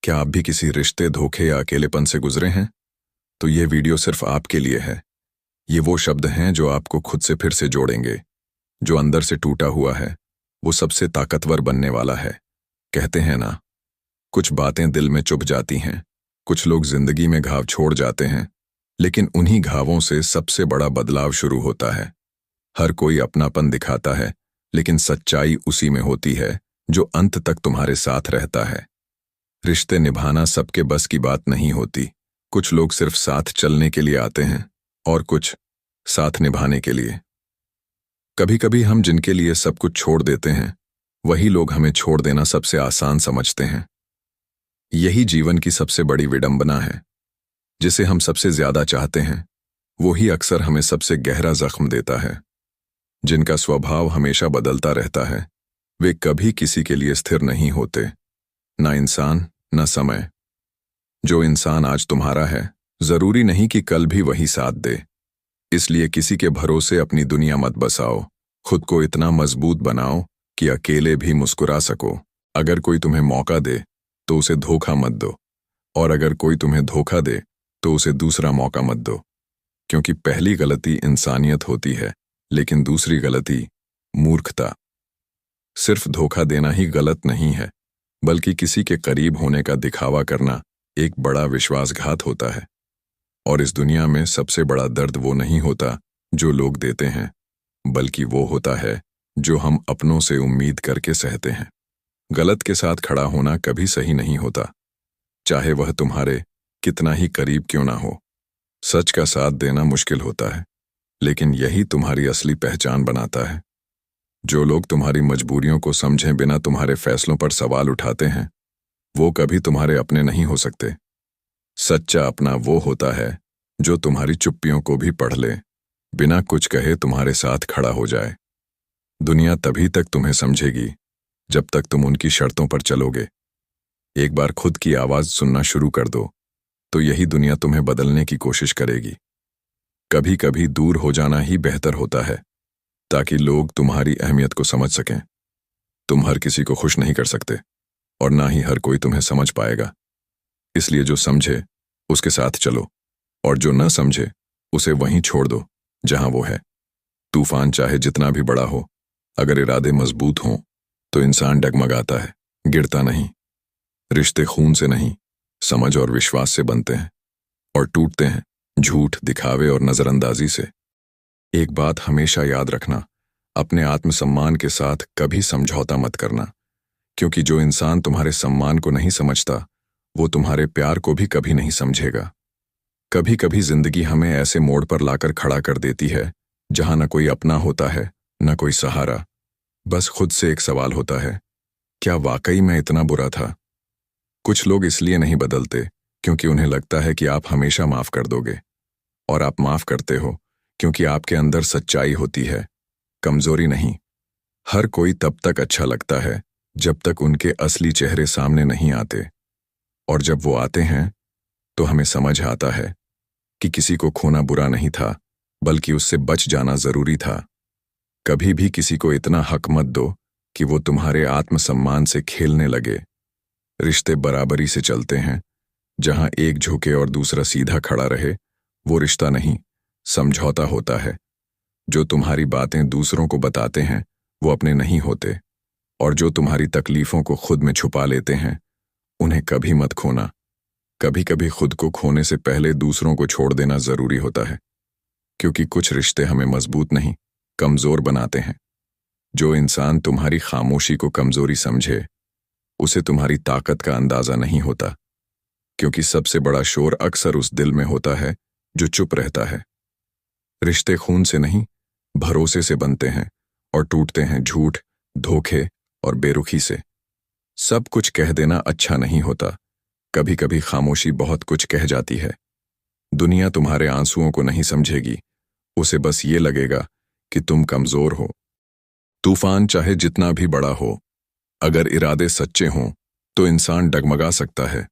क्या आप भी किसी रिश्ते, धोखे या अकेलेपन से गुजरे हैं? तो ये वीडियो सिर्फ आपके लिए है। ये वो शब्द हैं जो आपको खुद से फिर से जोड़ेंगे। जो अंदर से टूटा हुआ है, वो सबसे ताकतवर बनने वाला है। कहते हैं ना, कुछ बातें दिल में चुभ जाती हैं, कुछ लोग जिंदगी में घाव छोड़ जाते हैं, लेकिन उन्हीं घावों से सबसे बड़ा बदलाव शुरू होता है। हर कोई अपनापन दिखाता है, लेकिन सच्चाई उसी में होती है जो अंत तक तुम्हारे साथ रहता है। रिश्ते निभाना सबके बस की बात नहीं होती। कुछ लोग सिर्फ साथ चलने के लिए आते हैं और कुछ साथ निभाने के लिए। कभी कभी हम जिनके लिए सब कुछ छोड़ देते हैं, वही लोग हमें छोड़ देना सबसे आसान समझते हैं। यही जीवन की सबसे बड़ी विडंबना है। जिसे हम सबसे ज्यादा चाहते हैं, वही अक्सर हमें सबसे गहरा जख्म देता है। जिनका स्वभाव हमेशा बदलता रहता है, वे कभी किसी के लिए स्थिर नहीं होते, ना इंसान न समय। जो इंसान आज तुम्हारा है, जरूरी नहीं कि कल भी वही साथ दे। इसलिए किसी के भरोसे अपनी दुनिया मत बसाओ। खुद को इतना मजबूत बनाओ कि अकेले भी मुस्कुरा सको। अगर कोई तुम्हें मौका दे तो उसे धोखा मत दो, और अगर कोई तुम्हें धोखा दे तो उसे दूसरा मौका मत दो। क्योंकि पहली गलती इंसानियत होती है, लेकिन दूसरी गलती मूर्खता। सिर्फ धोखा देना ही गलत नहीं है, बल्कि किसी के करीब होने का दिखावा करना एक बड़ा विश्वासघात होता है। और इस दुनिया में सबसे बड़ा दर्द वो नहीं होता जो लोग देते हैं, बल्कि वो होता है जो हम अपनों से उम्मीद करके सहते हैं। गलत के साथ खड़ा होना कभी सही नहीं होता, चाहे वह तुम्हारे कितना ही करीब क्यों ना हो। सच का साथ देना मुश्किल होता है, लेकिन यही तुम्हारी असली पहचान बनाता है। जो लोग तुम्हारी मजबूरियों को समझे बिना तुम्हारे फैसलों पर सवाल उठाते हैं, वो कभी तुम्हारे अपने नहीं हो सकते। सच्चा अपना वो होता है जो तुम्हारी चुप्पियों को भी पढ़ ले, बिना कुछ कहे तुम्हारे साथ खड़ा हो जाए। दुनिया तभी तक तुम्हें समझेगी जब तक तुम उनकी शर्तों पर चलोगे। एक बार खुद की आवाज सुनना शुरू कर दो, तो यही दुनिया तुम्हें बदलने की कोशिश करेगी। कभी कभी दूर हो जाना ही बेहतर होता है, ताकि लोग तुम्हारी अहमियत को समझ सकें। तुम हर किसी को खुश नहीं कर सकते, और ना ही हर कोई तुम्हें समझ पाएगा। इसलिए जो समझे उसके साथ चलो, और जो न समझे उसे वहीं छोड़ दो जहां वो है। तूफान चाहे जितना भी बड़ा हो, अगर इरादे मजबूत हों तो इंसान डगमगाता है, गिरता नहीं। रिश्ते खून से नहीं, समझ और विश्वास से बनते हैं, और टूटते हैं झूठ, दिखावे और नजरअंदाजी से। एक बात हमेशा याद रखना, अपने आत्मसम्मान के साथ कभी समझौता मत करना। क्योंकि जो इंसान तुम्हारे सम्मान को नहीं समझता, वो तुम्हारे प्यार को भी कभी नहीं समझेगा। कभी कभी जिंदगी हमें ऐसे मोड़ पर लाकर खड़ा कर देती है जहां न कोई अपना होता है, न कोई सहारा। बस खुद से एक सवाल होता है, क्या वाकई मैं इतना बुरा था? कुछ लोग इसलिए नहीं बदलते क्योंकि उन्हें लगता है कि आप हमेशा माफ कर दोगे, और आप माफ करते हो क्योंकि आपके अंदर सच्चाई होती है, कमजोरी नहीं। हर कोई तब तक अच्छा लगता है जब तक उनके असली चेहरे सामने नहीं आते, और जब वो आते हैं तो हमें समझ आता है कि किसी को खोना बुरा नहीं था, बल्कि उससे बच जाना जरूरी था। कभी भी किसी को इतना हक मत दो कि वो तुम्हारे आत्मसम्मान से खेलने लगे। रिश्ते बराबरी से चलते हैं। जहां एक झुके और दूसरा सीधा खड़ा रहे, वो रिश्ता नहीं, समझौता होता है। जो तुम्हारी बातें दूसरों को बताते हैं, वो अपने नहीं होते, और जो तुम्हारी तकलीफों को खुद में छुपा लेते हैं, उन्हें कभी मत खोना। कभी कभी खुद को खोने से पहले दूसरों को छोड़ देना जरूरी होता है, क्योंकि कुछ रिश्ते हमें मजबूत नहीं, कमजोर बनाते हैं। जो इंसान तुम्हारी खामोशी को कमजोरी समझे, उसे तुम्हारी ताकत का अंदाजा नहीं होता। क्योंकि सबसे बड़ा शोर अक्सर उस दिल में होता है जो चुप रहता है। रिश्ते खून से नहीं, भरोसे से बनते हैं, और टूटते हैं झूठ, धोखे और बेरुखी से। सब कुछ कह देना अच्छा नहीं होता। कभी कभी खामोशी बहुत कुछ कह जाती है। दुनिया तुम्हारे आंसुओं को नहीं समझेगी, उसे बस ये लगेगा कि तुम कमजोर हो। तूफान चाहे जितना भी बड़ा हो, अगर इरादे सच्चे हों तो इंसान डगमगा सकता है,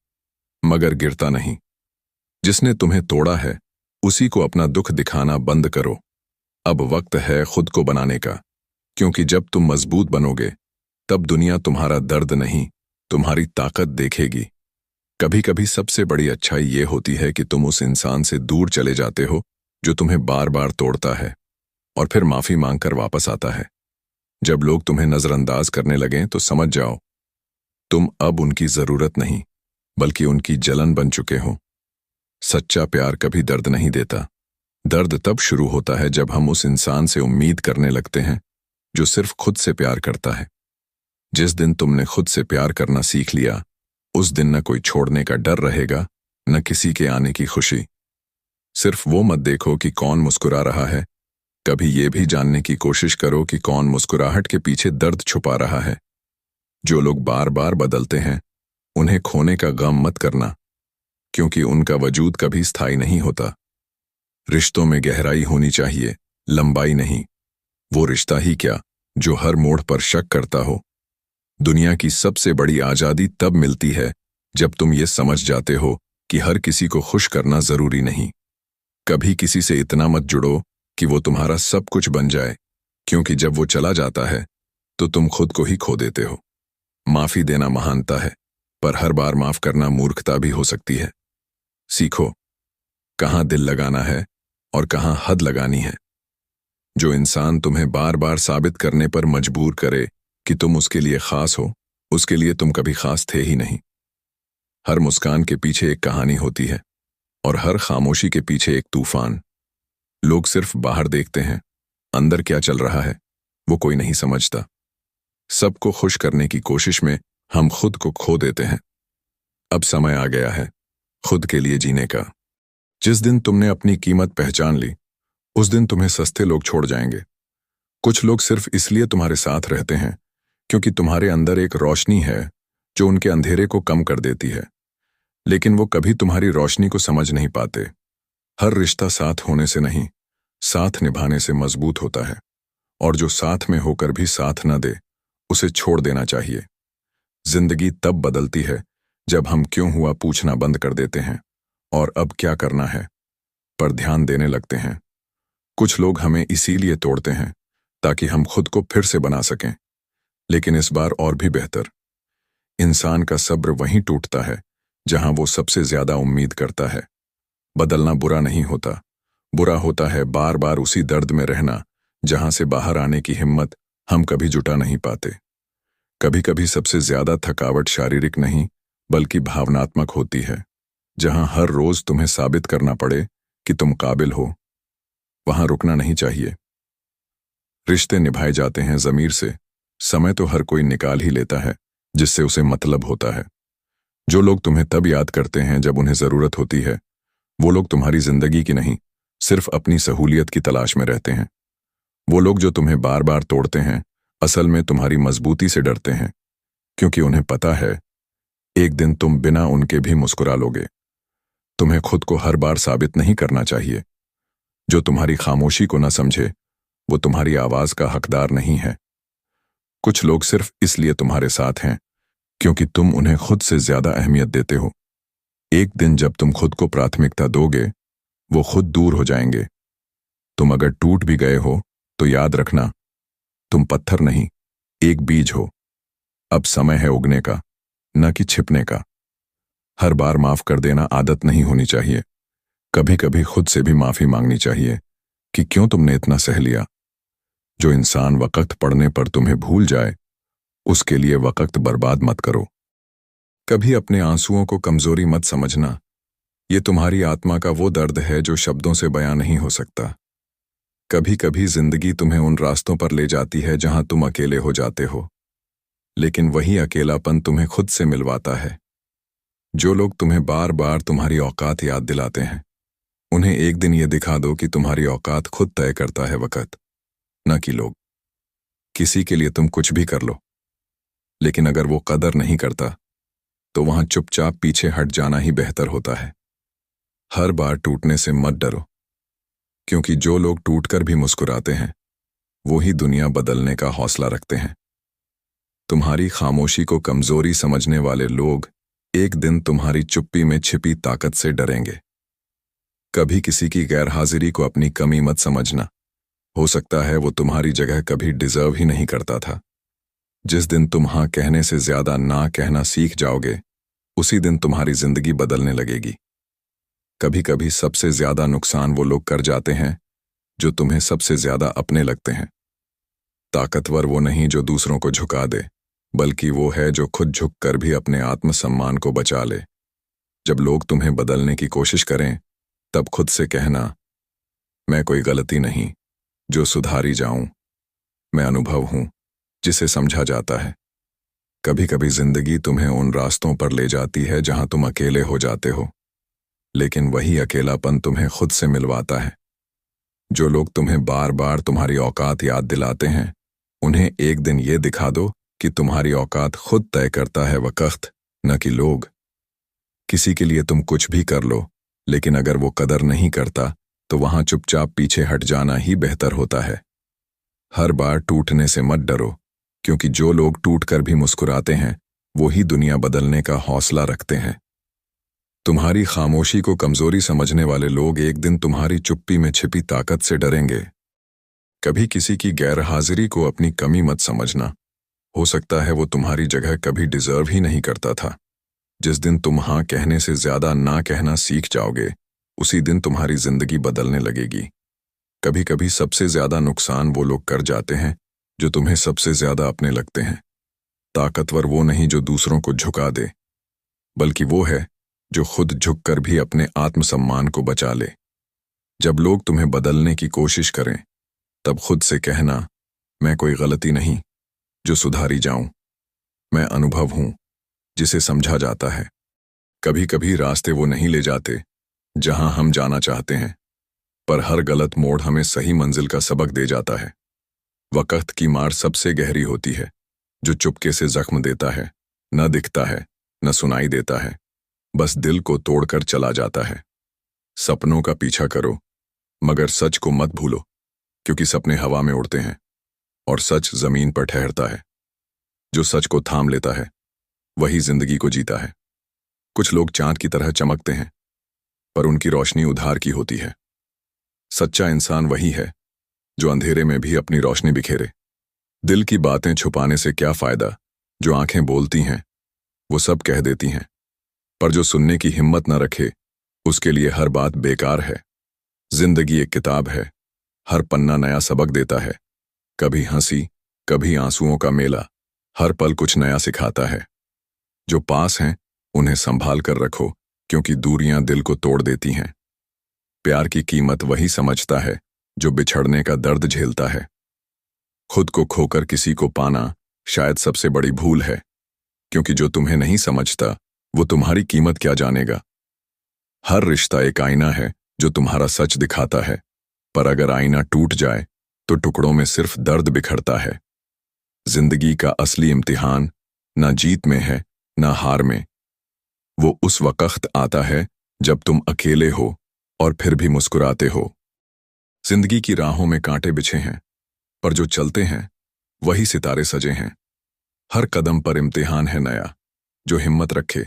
मगर गिरता नहीं। जिसने तुम्हें तोड़ा है, उसी को अपना दुख दिखाना बंद करो। अब वक्त है खुद को बनाने का, क्योंकि जब तुम मजबूत बनोगे, तब दुनिया तुम्हारा दर्द नहीं, तुम्हारी ताकत देखेगी। कभी कभी सबसे बड़ी अच्छाई ये होती है कि तुम उस इंसान से दूर चले जाते हो जो तुम्हें बार बार तोड़ता है और फिर माफी मांगकर वापस आता है। जब लोग तुम्हें नजरअंदाज करने लगें तो समझ जाओ तुम अब उनकी जरूरत नहीं बल्कि उनकी जलन बन चुके हो। सच्चा प्यार कभी दर्द नहीं देता। दर्द तब शुरू होता है जब हम उस इंसान से उम्मीद करने लगते हैं जो सिर्फ खुद से प्यार करता है। जिस दिन तुमने खुद से प्यार करना सीख लिया उस दिन न कोई छोड़ने का डर रहेगा न किसी के आने की खुशी। सिर्फ वो मत देखो कि कौन मुस्कुरा रहा है, कभी ये भी जानने की कोशिश करो कि कौन मुस्कुराहट के पीछे दर्द छुपा रहा है। जो लोग बार बार बदलते हैं उन्हें खोने का गम मत करना, क्योंकि उनका वजूद कभी स्थायी नहीं होता। रिश्तों में गहराई होनी चाहिए, लंबाई नहीं। वो रिश्ता ही क्या जो हर मोड़ पर शक करता हो। दुनिया की सबसे बड़ी आजादी तब मिलती है जब तुम ये समझ जाते हो कि हर किसी को खुश करना जरूरी नहीं। कभी किसी से इतना मत जुड़ो कि वो तुम्हारा सब कुछ बन जाए, क्योंकि जब वो चला जाता है तो तुम खुद को ही खो देते हो। माफी देना महानता है, पर हर बार माफ करना मूर्खता भी हो सकती है। सीखो कहाँ दिल लगाना है और कहाँ हद लगानी है। जो इंसान तुम्हें बार बार साबित करने पर मजबूर करे कि तुम उसके लिए खास हो, उसके लिए तुम कभी खास थे ही नहीं। हर मुस्कान के पीछे एक कहानी होती है और हर खामोशी के पीछे एक तूफान। लोग सिर्फ बाहर देखते हैं, अंदर क्या चल रहा है वो कोई नहीं समझता। सबको खुश करने की कोशिश में हम खुद को खो देते हैं। अब समय आ गया है खुद के लिए जीने का। जिस दिन तुमने अपनी कीमत पहचान ली उस दिन तुम्हें सस्ते लोग छोड़ जाएंगे। कुछ लोग सिर्फ इसलिए तुम्हारे साथ रहते हैं क्योंकि तुम्हारे अंदर एक रोशनी है जो उनके अंधेरे को कम कर देती है, लेकिन वो कभी तुम्हारी रोशनी को समझ नहीं पाते। हर रिश्ता साथ होने से नहीं, साथ निभाने से मजबूत होता है, और जो साथ में होकर भी साथ न दे उसे छोड़ देना चाहिए। जिंदगी तब बदलती है जब हम क्यों हुआ पूछना बंद कर देते हैं और अब क्या करना है पर ध्यान देने लगते हैं। कुछ लोग हमें इसीलिए तोड़ते हैं ताकि हम खुद को फिर से बना सकें, लेकिन इस बार और भी बेहतर। इंसान का सब्र वहीं टूटता है जहां वो सबसे ज्यादा उम्मीद करता है। बदलना बुरा नहीं होता, बुरा होता है बार बार उसी दर्द में रहना जहां से बाहर आने की हिम्मत हम कभी जुटा नहीं पाते। कभी कभी सबसे ज्यादा थकावट शारीरिक नहीं बल्कि भावनात्मक होती है। जहां हर रोज तुम्हें साबित करना पड़े कि तुम काबिल हो, वहां रुकना नहीं चाहिए। रिश्ते निभाए जाते हैं ज़मीर से, समय तो हर कोई निकाल ही लेता है जिससे उसे मतलब होता है। जो लोग तुम्हें तब याद करते हैं जब उन्हें जरूरत होती है, वो लोग तुम्हारी जिंदगी की नहीं सिर्फ अपनी सहूलियत की तलाश में रहते हैं। वो लोग जो तुम्हें बार बार तोड़ते हैं असल में तुम्हारी मजबूती से डरते हैं, क्योंकि उन्हें पता है एक दिन तुम बिना उनके भी मुस्कुरा लोगे। तुम्हें खुद को हर बार साबित नहीं करना चाहिए। जो तुम्हारी खामोशी को न समझे वो तुम्हारी आवाज का हकदार नहीं है। कुछ लोग सिर्फ इसलिए तुम्हारे साथ हैं क्योंकि तुम उन्हें खुद से ज्यादा अहमियत देते हो। एक दिन जब तुम खुद को प्राथमिकता दोगे वो खुद दूर हो जाएंगे। तुम अगर टूट भी गए हो तो याद रखना तुम पत्थर नहीं, एक बीज हो। अब समय है उगने का, न कि छिपने का। हर बार माफ कर देना आदत नहीं होनी चाहिए। कभी कभी खुद से भी माफी मांगनी चाहिए कि क्यों तुमने इतना सह लिया। जो इंसान वक्त पड़ने पर तुम्हें भूल जाए उसके लिए वक्त बर्बाद मत करो। कभी अपने आंसुओं को कमजोरी मत समझना। ये तुम्हारी आत्मा का वो दर्द है जो शब्दों से बयां नहीं हो सकता। कभी कभी जिंदगी तुम्हें उन रास्तों पर ले जाती है जहां तुम अकेले हो जाते हो, लेकिन वही अकेलापन तुम्हें खुद से मिलवाता है। जो लोग तुम्हें बार बार तुम्हारी औकात याद दिलाते हैं उन्हें एक दिन ये दिखा दो कि तुम्हारी औकात खुद तय करता है वक्त, न कि लोग। किसी के लिए तुम कुछ भी कर लो, लेकिन अगर वो कदर नहीं करता तो वहां चुपचाप पीछे हट जाना ही बेहतर होता है। हर बार टूटने से मत डरो, क्योंकि जो लोग टूटकर भी मुस्कुराते हैं वो ही दुनिया बदलने का हौसला रखते हैं। तुम्हारी खामोशी को कमजोरी समझने वाले लोग एक दिन तुम्हारी चुप्पी में छिपी ताकत से डरेंगे। कभी किसी की गैरहाजिरी को अपनी कमी मत समझना। हो सकता है वो तुम्हारी जगह कभी डिजर्व ही नहीं करता था। जिस दिन तुम हाँ कहने से ज्यादा ना कहना सीख जाओगे उसी दिन तुम्हारी जिंदगी बदलने लगेगी। कभी कभी सबसे ज्यादा नुकसान वो लोग कर जाते हैं जो तुम्हें सबसे ज्यादा अपने लगते हैं। ताकतवर वो नहीं जो दूसरों को झुका दे, बल्कि वो है जो खुद झुक कर भी अपने आत्मसम्मान को बचा ले। जब लोग तुम्हें बदलने की कोशिश करें, तब खुद से कहना, मैं कोई गलती नहीं जो सुधारी जाऊं, मैं अनुभव हूं जिसे समझा जाता है। कभी कभी जिंदगी तुम्हें उन रास्तों पर ले जाती है जहां तुम अकेले हो जाते हो, लेकिन वही अकेलापन तुम्हें खुद से मिलवाता है। जो लोग तुम्हें बार बार तुम्हारी औकात याद दिलाते हैं, उन्हें एक दिन ये दिखा दो कि तुम्हारी औकात खुद तय करता है वक्त, न कि लोग। किसी के लिए तुम कुछ भी कर लो, लेकिन अगर वो कदर नहीं करता तो वहां चुपचाप पीछे हट जाना ही बेहतर होता है। हर बार टूटने से मत डरो, क्योंकि जो लोग टूट कर भी मुस्कुराते हैं वो ही दुनिया बदलने का हौसला रखते हैं। तुम्हारी खामोशी को कमजोरी समझने वाले लोग एक दिन तुम्हारी चुप्पी में छिपी ताकत से डरेंगे। कभी किसी की गैरहाजिरी को अपनी कमी मत समझना। हो सकता है वो तुम्हारी जगह कभी डिजर्व ही नहीं करता था। जिस दिन तुम हाँ कहने से ज्यादा ना कहना सीख जाओगे, उसी दिन तुम्हारी जिंदगी बदलने लगेगी। कभी कभी सबसे ज्यादा नुकसान वो लोग कर जाते हैं जो तुम्हें सबसे ज्यादा अपने लगते हैं। ताकतवर वो नहीं जो दूसरों को झुका दे, बल्कि वो है जो खुद झुककर भी अपने आत्मसम्मान को बचा ले। जब लोग तुम्हें बदलने की कोशिश करें, तब खुद से कहना, मैं कोई गलती नहीं जो सुधारी जाऊं, मैं अनुभव हूं जिसे समझा जाता है। कभी कभी रास्ते वो नहीं ले जाते जहां हम जाना चाहते हैं, पर हर गलत मोड़ हमें सही मंजिल का सबक दे जाता है। वक्त की मार सबसे गहरी होती है, जो चुपके से जख्म देता है, न दिखता है न सुनाई देता है, बस दिल को तोड़कर चला जाता है। सपनों का पीछा करो, मगर सच को मत भूलो, क्योंकि सपने हवा में उड़ते हैं और सच जमीन पर ठहरता है। जो सच को थाम लेता है वही जिंदगी को जीता है। कुछ लोग चांद की तरह चमकते हैं, पर उनकी रोशनी उधार की होती है। सच्चा इंसान वही है जो अंधेरे में भी अपनी रोशनी बिखेरे। दिल की बातें छुपाने से क्या फायदा, जो आंखें बोलती हैं वो सब कह देती हैं, पर जो सुनने की हिम्मत न रखे उसके लिए हर बात बेकार है। जिंदगी एक किताब है, हर पन्ना नया सबक देता है। कभी हंसी, कभी आंसुओं का मेला, हर पल कुछ नया सिखाता है। जो पास हैं उन्हें संभाल कर रखो, क्योंकि दूरियां दिल को तोड़ देती हैं। प्यार की कीमत वही समझता है जो बिछड़ने का दर्द झेलता है। खुद को खोकर किसी को पाना शायद सबसे बड़ी भूल है, क्योंकि जो तुम्हें नहीं समझता वो तुम्हारी कीमत क्या जानेगा। हर रिश्ता एक आईना है जो तुम्हारा सच दिखाता है, पर अगर आईना टूट जाए तो टुकड़ों में सिर्फ दर्द बिखरता है। जिंदगी का असली इम्तिहान ना जीत में है ना हार में। वो उस वक्त आता है जब तुम अकेले हो और फिर भी मुस्कुराते हो। जिंदगी की राहों में कांटे बिछे हैं, पर जो चलते हैं वही सितारे सजे हैं। हर कदम पर इम्तिहान है नया, जो हिम्मत रखे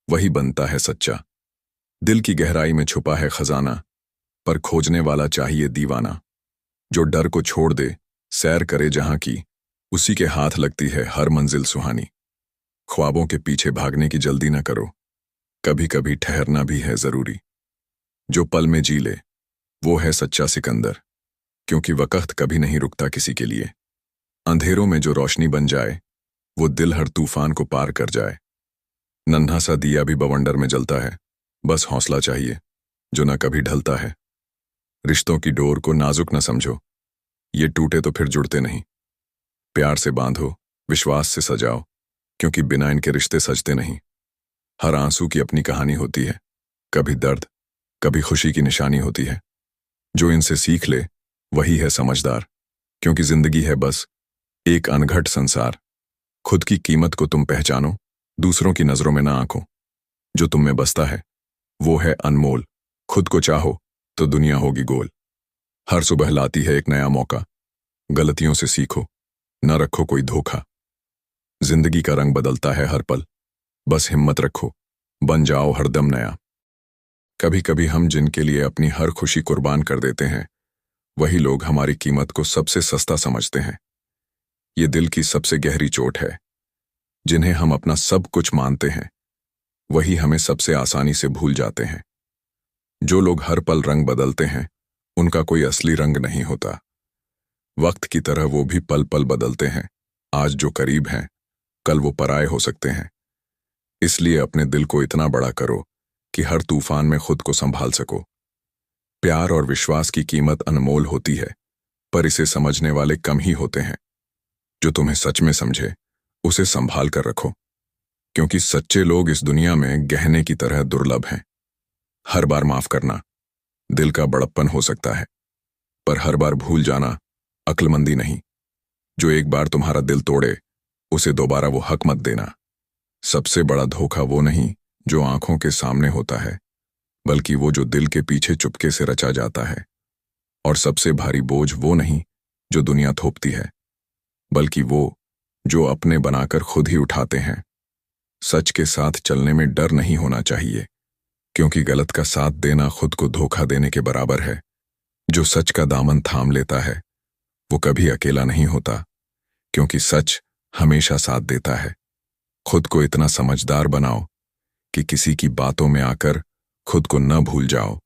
वही बनता है सच्चा। दिल की गहराई में छुपा है खजाना, पर खोजने वाला चाहिए दीवाना। जो डर को छोड़ दे, सैर करे जहां की, उसी के हाथ लगती है हर मंजिल सुहानी। ख्वाबों के पीछे भागने की जल्दी न करो, कभी कभी ठहरना भी है जरूरी। जो पल में जी ले वो है सच्चा सिकंदर, क्योंकि वक्त कभी नहीं रुकता किसी के लिए। अंधेरों में जो रोशनी बन जाए वो दिल हर तूफान को पार कर जाए। नन्हा सा दिया भी बवंडर में जलता है, बस हौसला चाहिए जो न कभी ढलता है। रिश्तों की डोर को नाजुक न समझो, ये टूटे तो फिर जुड़ते नहीं। प्यार से बांधो, विश्वास से सजाओ, क्योंकि बिना इनके रिश्ते सजते नहीं। हर आंसू की अपनी कहानी होती है, कभी दर्द कभी खुशी की निशानी होती है। जो इनसे सीख ले वही है समझदार, क्योंकि जिंदगी है बस एक अनघट संसार। खुद की कीमत को तुम पहचानो, दूसरों की नजरों में ना आंको। जो तुम में बसता है वो है अनमोल। खुद को चाहो तो दुनिया होगी गोल। हर सुबह लाती है एक नया मौका, गलतियों से सीखो, न रखो कोई धोखा। जिंदगी का रंग बदलता है हर पल, बस हिम्मत रखो, बन जाओ हरदम नया। कभी कभी हम जिनके लिए अपनी हर खुशी कुर्बान कर देते हैं, वही लोग हमारी कीमत को सबसे सस्ता समझते हैं। ये दिल की सबसे गहरी चोट है। जिन्हें हम अपना सब कुछ मानते हैं, वही हमें सबसे आसानी से भूल जाते हैं। जो लोग हर पल रंग बदलते हैं, उनका कोई असली रंग नहीं होता। वक्त की तरह वो भी पल पल बदलते हैं। आज जो करीब हैं, कल वो पराये हो सकते हैं। इसलिए अपने दिल को इतना बड़ा करो कि हर तूफान में खुद को संभाल सको। प्यार और विश्वास की कीमत अनमोल होती है, पर इसे समझने वाले कम ही होते हैं। जो तुम्हें सच में समझे, उसे संभाल कर रखो, क्योंकि सच्चे लोग इस दुनिया में गहने की तरह दुर्लभ हैं। हर बार माफ करना दिल का बड़प्पन हो सकता है, पर हर बार भूल जाना अक्लमंदी नहीं। जो एक बार तुम्हारा दिल तोड़े, उसे दोबारा वो हक मत देना। सबसे बड़ा धोखा वो नहीं जो आंखों के सामने होता है, बल्कि वो जो दिल के पीछे चुपके से रचा जाता है। और सबसे भारी बोझ वो नहीं जो दुनिया थोपती है, बल्कि वो जो अपने बनाकर खुद ही उठाते हैं। सच के साथ चलने में डर नहीं होना चाहिए, क्योंकि गलत का साथ देना खुद को धोखा देने के बराबर है। जो सच का दामन थाम लेता है, वो कभी अकेला नहीं होता, क्योंकि सच हमेशा साथ देता है। खुद को इतना समझदार बनाओ कि किसी की बातों में आकर खुद को न भूल जाओ,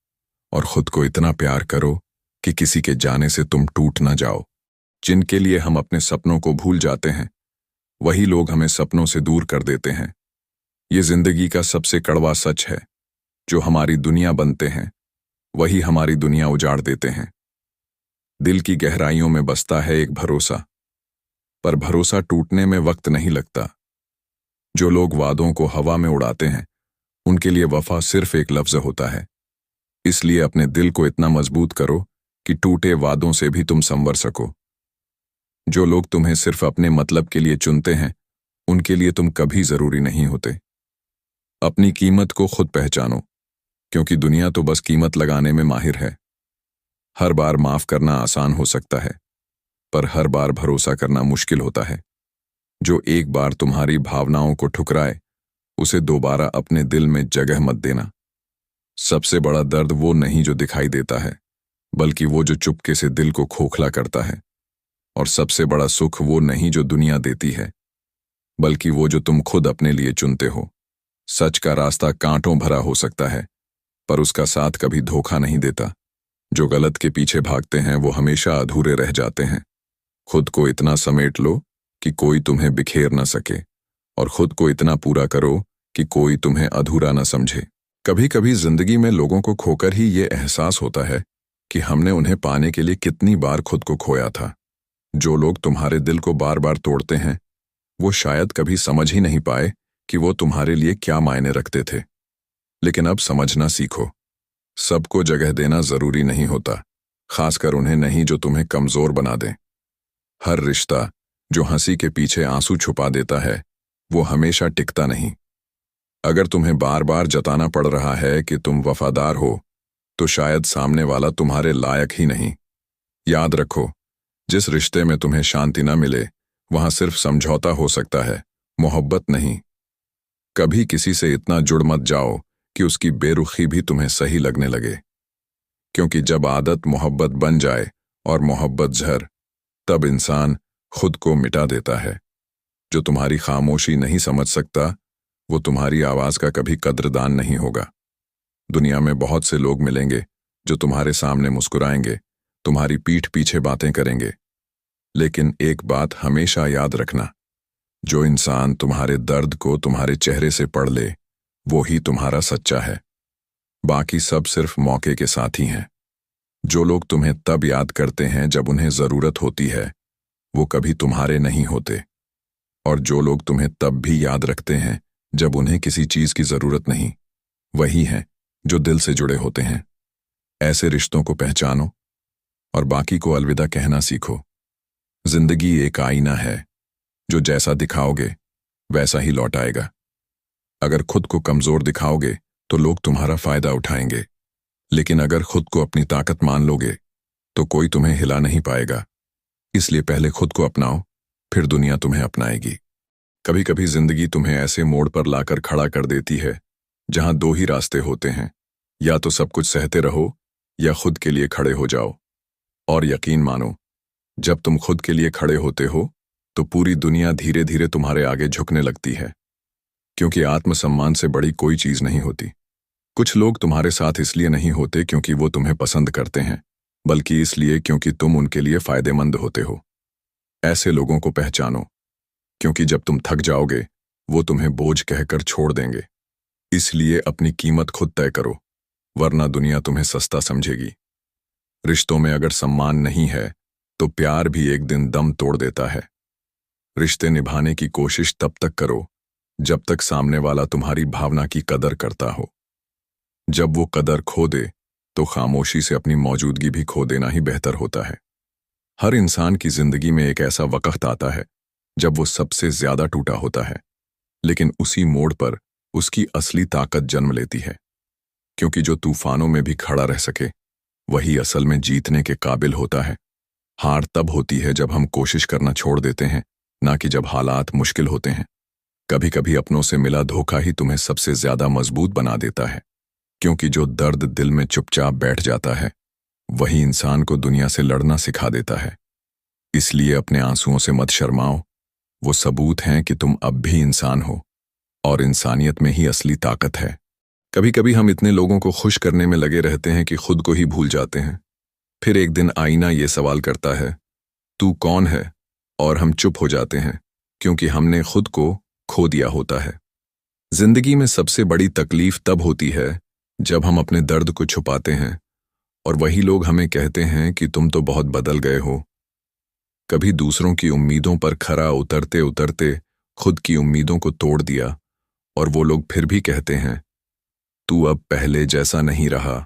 और खुद को इतना प्यार करो कि किसी के जाने से तुम टूट न जाओ। जिनके लिए हम अपने सपनों को भूल जाते हैं, वही लोग हमें सपनों से दूर कर देते हैं। ये जिंदगी का सबसे कड़वा सच है। जो हमारी दुनिया बनते हैं, वही हमारी दुनिया उजाड़ देते हैं। दिल की गहराइयों में बसता है एक भरोसा, पर भरोसा टूटने में वक्त नहीं लगता। जो लोग वादों को हवा में उड़ाते हैं, उनके लिए वफा सिर्फ एक लफ्ज होता है। इसलिए अपने दिल को इतना मजबूत करो कि टूटे वादों से भी तुम संवर सको। जो लोग तुम्हें सिर्फ अपने मतलब के लिए चुनते हैं, उनके लिए तुम कभी जरूरी नहीं होते। अपनी कीमत को खुद पहचानो, क्योंकि दुनिया तो बस कीमत लगाने में माहिर है। हर बार माफ करना आसान हो सकता है, पर हर बार भरोसा करना मुश्किल होता है। जो एक बार तुम्हारी भावनाओं को ठुकराए, उसे दोबारा अपने दिल में जगह मत देना। सबसे बड़ा दर्द वो नहीं जो दिखाई देता है, बल्कि वो जो चुपके से दिल को खोखला करता है। और सबसे बड़ा सुख वो नहीं जो दुनिया देती है, बल्कि वो जो तुम खुद अपने लिए चुनते हो। सच का रास्ता कांटों भरा हो सकता है, पर उसका साथ कभी धोखा नहीं देता। जो गलत के पीछे भागते हैं, वो हमेशा अधूरे रह जाते हैं। खुद को इतना समेट लो कि कोई तुम्हें बिखेर न सके, और खुद को इतना पूरा करो कि कोई तुम्हें अधूरा न समझे। कभी कभी जिंदगी में लोगों को खोकर ही ये एहसास होता है कि हमने उन्हें पाने के लिए कितनी बार खुद को खोया था। जो लोग तुम्हारे दिल को बार बार तोड़ते हैं, वो शायद कभी समझ ही नहीं पाए कि वो तुम्हारे लिए क्या मायने रखते थे। लेकिन अब समझना सीखो, सबको जगह देना जरूरी नहीं होता, खासकर उन्हें नहीं जो तुम्हें कमजोर बना दें। हर रिश्ता जो हंसी के पीछे आंसू छुपा देता है, वो हमेशा टिकता नहीं। अगर तुम्हें बार बार जताना पड़ रहा है कि तुम वफादार हो, तो शायद सामने वाला तुम्हारे लायक ही नहीं। याद रखो, जिस रिश्ते में तुम्हें शांति न मिले, वहां सिर्फ समझौता हो सकता है, मोहब्बत नहीं। कभी किसी से इतना जुड़ मत जाओ कि उसकी बेरुखी भी तुम्हें सही लगने लगे, क्योंकि जब आदत मोहब्बत बन जाए और मोहब्बत जहर, तब इंसान खुद को मिटा देता है। जो तुम्हारी खामोशी नहीं समझ सकता, वो तुम्हारी आवाज का कभी कद्रदान नहीं होगा। दुनिया में बहुत से लोग मिलेंगे जो तुम्हारे सामने मुस्कुराएंगे, तुम्हारी पीठ पीछे बातें करेंगे, लेकिन एक बात हमेशा याद रखना, जो इंसान तुम्हारे दर्द को तुम्हारे चेहरे से पढ़ ले, वो ही तुम्हारा सच्चा है। बाकी सब सिर्फ मौके के साथी हैं। जो लोग तुम्हें तब याद करते हैं जब उन्हें जरूरत होती है, वो कभी तुम्हारे नहीं होते। और जो लोग तुम्हें तब भी याद रखते हैं जब उन्हें किसी चीज की जरूरत नहीं, वही हैं जो दिल से जुड़े होते हैं। ऐसे रिश्तों को पहचानो और बाकी को अलविदा कहना सीखो। जिंदगी एक आईना है, जो जैसा दिखाओगे वैसा ही लौट आएगा। अगर खुद को कमजोर दिखाओगे तो लोग तुम्हारा फायदा उठाएंगे, लेकिन अगर खुद को अपनी ताकत मान लोगे तो कोई तुम्हें हिला नहीं पाएगा। इसलिए पहले खुद को अपनाओ, फिर दुनिया तुम्हें अपनाएगी। कभी कभी जिंदगी तुम्हें ऐसे मोड़ पर लाकर खड़ा कर देती है जहां दो ही रास्ते होते हैं, या तो सब कुछ सहते रहो या खुद के लिए खड़े हो जाओ। और यकीन मानो, जब तुम खुद के लिए खड़े होते हो तो पूरी दुनिया धीरे धीरे तुम्हारे आगे झुकने लगती है। क्योंकि आत्मसम्मान से बड़ी कोई चीज नहीं होती। कुछ लोग तुम्हारे साथ इसलिए नहीं होते क्योंकि वो तुम्हें पसंद करते हैं, बल्कि इसलिए क्योंकि तुम उनके लिए फायदेमंद होते हो। ऐसे लोगों को पहचानो, क्योंकि जब तुम थक जाओगे वो तुम्हें बोझ कहकर छोड़ देंगे। इसलिए अपनी कीमत खुद तय करो, वरना दुनिया तुम्हें सस्ता समझेगी। रिश्तों में अगर सम्मान नहीं है तो प्यार भी एक दिन दम तोड़ देता है। रिश्ते निभाने की कोशिश तब तक करो जब तक सामने वाला तुम्हारी भावना की कदर करता हो। जब वो कदर खो दे तो खामोशी से अपनी मौजूदगी भी खो देना ही बेहतर होता है। हर इंसान की जिंदगी में एक ऐसा वक्त आता है जब वो सबसे ज्यादा टूटा होता है, लेकिन उसी मोड़ पर उसकी असली ताकत जन्म लेती है। क्योंकि जो तूफानों में भी खड़ा रह सके वही असल में जीतने के काबिल होता है। हार तब होती है जब हम कोशिश करना छोड़ देते हैं, ना कि जब हालात मुश्किल होते हैं। कभी कभी अपनों से मिला धोखा ही तुम्हें सबसे ज्यादा मजबूत बना देता है, क्योंकि जो दर्द दिल में चुपचाप बैठ जाता है वही इंसान को दुनिया से लड़ना सिखा देता है। इसलिए अपने आंसुओं से मत शर्माओ, वो सबूत हैं कि तुम अब भी इंसान हो, और इंसानियत में ही असली ताकत है। कभी कभी हम इतने लोगों को खुश करने में लगे रहते हैं कि खुद को ही भूल जाते हैं। फिर एक दिन आईना ये सवाल करता है, तू कौन है? और हम चुप हो जाते हैं, क्योंकि हमने खुद को खो दिया होता है। जिंदगी में सबसे बड़ी तकलीफ तब होती है जब हम अपने दर्द को छुपाते हैं और वही लोग हमें कहते हैं कि तुम तो बहुत बदल गए हो। कभी दूसरों की उम्मीदों पर खरा उतरते उतरते खुद की उम्मीदों को तोड़ दिया, और वो लोग फिर भी कहते हैं तू अब पहले जैसा नहीं रहा।